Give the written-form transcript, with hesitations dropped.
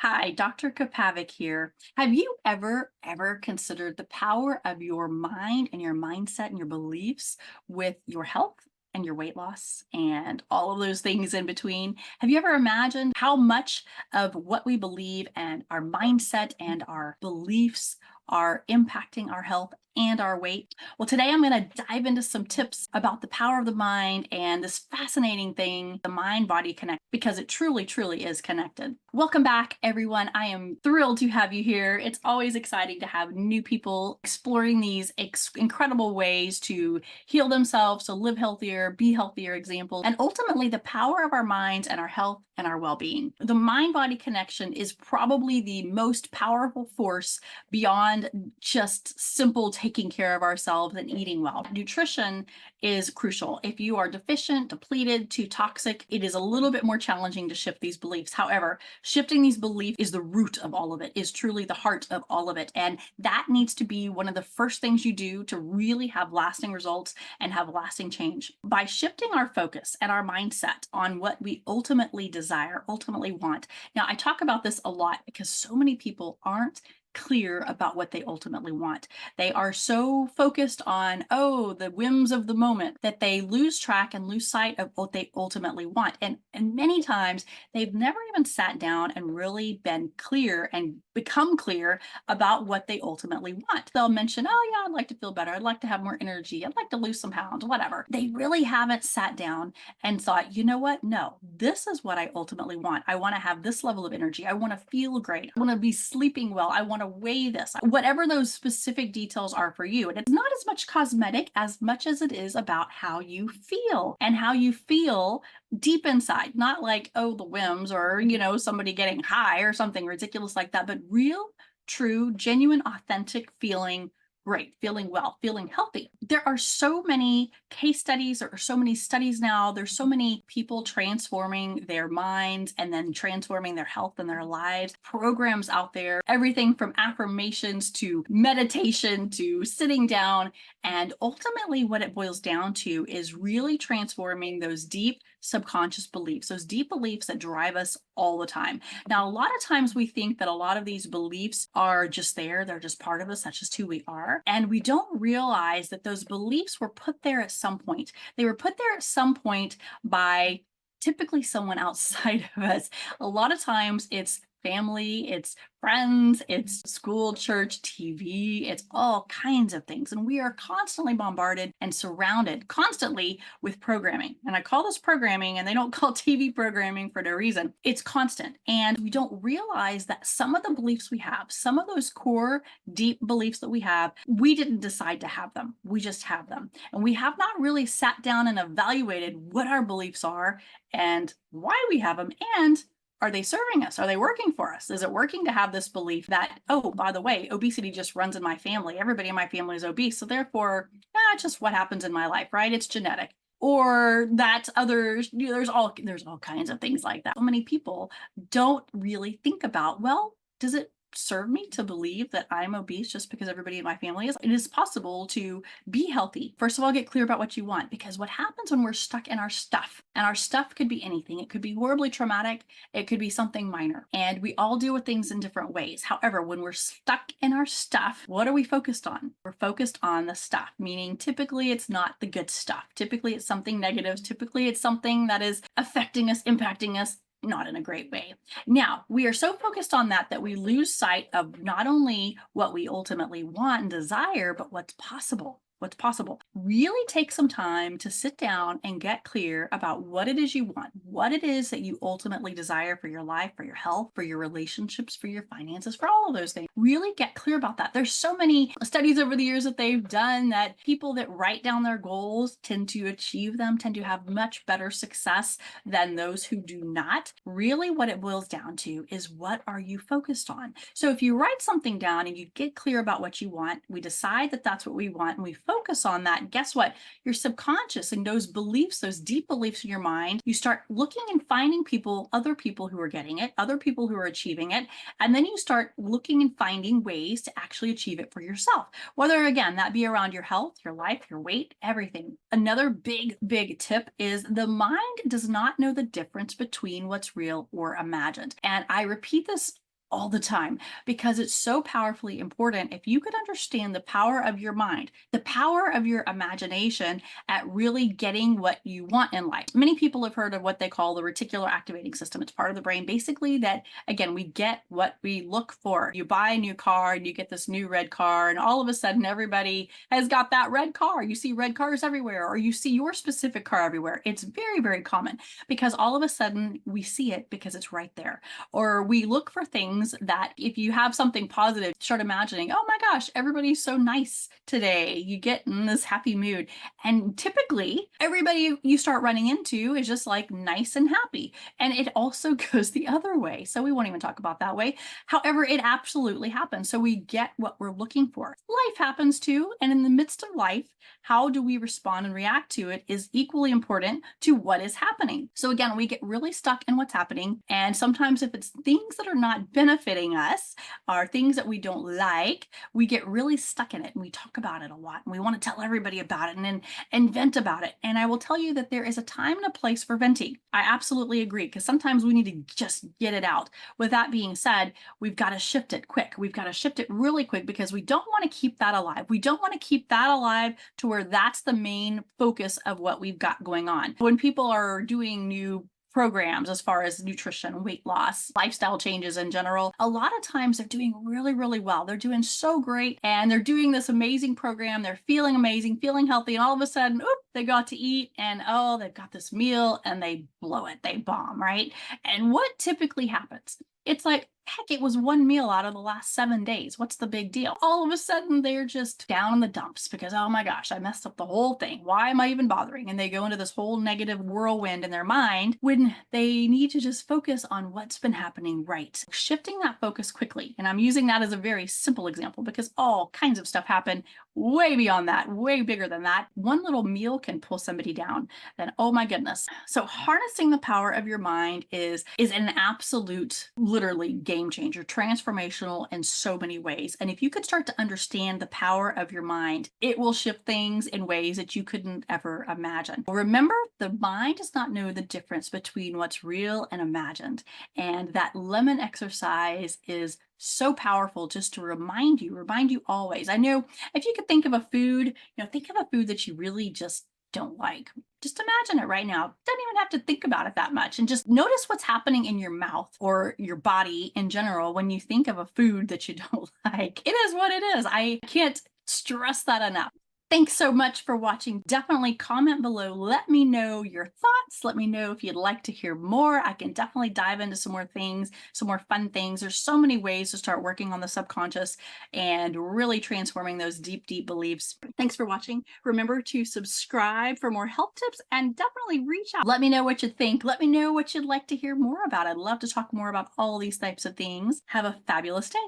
Hi, Dr. Kapavik here. Have you ever considered the power of your mind and your mindset and your beliefs with your health and your weight loss and all of those things in between? Have you ever imagined how much of what we believe and our mindset and our beliefs are impacting our health and our weight? Well, today I'm going to dive into some tips about the power of the mind and this fascinating thing, the mind body connect, because it truly is connected. Welcome back, everyone. I am thrilled to have you here. It's always exciting to have new people exploring these incredible ways to heal themselves, to live healthier, be healthier examples, and ultimately the power of our minds and our health and our well being. The mind body connection is probably the most powerful force beyond just simple taking care of ourselves and eating well. Nutrition is crucial. If you are deficient, depleted, too toxic, it is a little bit more challenging to shift these beliefs. However, shifting these beliefs is the root of all of it, is truly the heart of all of it. And that needs to be one of the first things you do to really have lasting results and have lasting change. By shifting our focus and our mindset on what we ultimately desire, ultimately want. Now, I talk about this a lot because so many people aren't clear about what they ultimately want. They are so focused on, the whims of the moment that they lose track and lose sight of what they ultimately want. And many times they've never even sat down and really been clear and become clear about what they ultimately want. They'll mention, oh yeah, I'd like to feel better. I'd like to have more energy. I'd like to lose some pounds, whatever. They really haven't sat down and thought, you know what? No, this is what I ultimately want. I want to have this level of energy. I want to feel great. I want to be sleeping well. I want to weigh this, whatever those specific details are for you. And it's not as much cosmetic as much as it is about how you feel and how you feel deep inside, not like, oh, the whims or, somebody getting high or something ridiculous like that, but real, true, genuine, authentic feeling great, feeling well, feeling healthy. There are so many case studies, there are so many studies now, there's so many people transforming their minds and then transforming their health and their lives, programs out there, everything from affirmations to meditation to sitting down. And ultimately, what it boils down to is really transforming those deep subconscious beliefs, those deep beliefs that drive us all the time. Now, a lot of times we think that a lot of these beliefs are just there, they're just part of us, that's just who we are. And we don't realize that those beliefs were put there at some point. They were put there at some point by typically someone outside of us. A lot of times it's family, it's friends, it's school, church, TV, it's all kinds of things. And we are constantly bombarded and surrounded constantly with programming. And I call this programming, and they don't call TV programming for no reason. It's constant. And we don't realize that some of the beliefs we have, some of those core deep beliefs that we have, we didn't decide to have them. We just have them. And we have not really sat down and evaluated what our beliefs are and why we have them. And are they serving us? Are they working for us? Is it working to have this belief that, oh, by the way, obesity just runs in my family. Everybody in my family is obese. So therefore, it's just what happens in my life, right? It's genetic. Or that others, there's all kinds of things like that. So many people don't really think about, well, does it serve me to believe that I'm obese just because everybody in my family is? It is possible to be healthy. First of all, get clear about what you want, because what happens when we're stuck in our stuff, and our stuff could be anything. It could be horribly traumatic. It could be something minor. And we all deal with things in different ways. However, when we're stuck in our stuff, what are we focused on? We're focused on the stuff, meaning typically it's not the good stuff. Typically it's something negative. Typically it's something that is affecting us, impacting us, not in a great way. Now, we are so focused on that we lose sight of not only what we ultimately want and desire, but what's possible. What's possible. Really take some time to sit down and get clear about what it is you want, what it is that you ultimately desire for your life, for your health, for your relationships, for your finances, for all of those things. Really get clear about that. There's so many studies over the years that they've done that people that write down their goals tend to achieve them, tend to have much better success than those who do not. Really, what it boils down to is, what are you focused on? So if you write something down and you get clear about what you want, we decide that that's what we want, and we focus on that, guess what? Your subconscious and those beliefs, those deep beliefs in your mind, you start looking and finding other people who are getting it, other people who are achieving it, and then you start looking and finding ways to actually achieve it for yourself. Whether, again, that be around your health, your life, your weight, everything. Another big tip is the mind does not know the difference between what's real or imagined. And I repeat this all the time because it's so powerfully important. If you could understand the power of your mind, the power of your imagination at really getting what you want in life. Many people have heard of what they call the reticular activating system. It's part of the brain, basically, that again, we get what we look for. You buy a new car and you get this new red car, and all of a sudden, everybody has got that red car. You see red cars everywhere, or you see your specific car everywhere. It's very, very common because all of a sudden we see it because it's right there. Or we look for things that if you have something positive, start imagining, oh my gosh, everybody's so nice today. You get in this happy mood. And typically, everybody you start running into is just like nice and happy. And it also goes the other way. So we won't even talk about that way. However, it absolutely happens. So we get what we're looking for. Life happens too. And in the midst of life, how do we respond and react to it is equally important to what is happening. So again, we get really stuck in what's happening. And sometimes if it's things that are not benefiting us or things that we don't like, we get really stuck in it and we talk about it a lot and we want to tell everybody about it and vent about it. And I will tell you that there is a time and a place for venting. I absolutely agree because sometimes we need to just get it out. With that being said, we've got to shift it quick. We've got to shift it really quick because we don't want to keep that alive. We don't want to keep that alive to where that's the main focus of what we've got going on. When people are doing new programs as far as nutrition, weight loss, lifestyle changes in general, a lot of times they're doing really, really well. They're doing so great and they're doing this amazing program. They're feeling amazing, feeling healthy. And all of a sudden, oop, they got to eat and oh, they've got this meal and they blow it. They bomb, right? And what typically happens? It's like, heck, it was one meal out of the last 7 days. What's the big deal? All of a sudden, they're just down in the dumps because, oh my gosh, I messed up the whole thing. Why am I even bothering? And they go into this whole negative whirlwind in their mind when they need to just focus on what's been happening right. Shifting that focus quickly. And I'm using that as a very simple example because all kinds of stuff happen way beyond that, way bigger than that. One little meal can pull somebody down. Then, oh my goodness. So harnessing the power of your mind is an absolute, literally game changer, transformational in so many ways. And if you could start to understand the power of your mind, it will shift things in ways that you couldn't ever imagine. Remember, the mind does not know the difference between what's real and imagined. And that lemon exercise is so powerful just to remind you always. I know if you could think of a food, think of a food that you really just don't like. Just imagine it right now. Don't even have to think about it that much. And just notice what's happening in your mouth or your body in general when you think of a food that you don't like. It is what it is. I can't stress that enough. Thanks so much for watching. Definitely comment below. Let me know your thoughts. Let me know if you'd like to hear more. I can definitely dive into some more things, some more fun things. There's so many ways to start working on the subconscious and really transforming those deep, deep beliefs. Thanks for watching. Remember to subscribe for more help tips and definitely reach out. Let me know what you think. Let me know what you'd like to hear more about. I'd love to talk more about all these types of things. Have a fabulous day.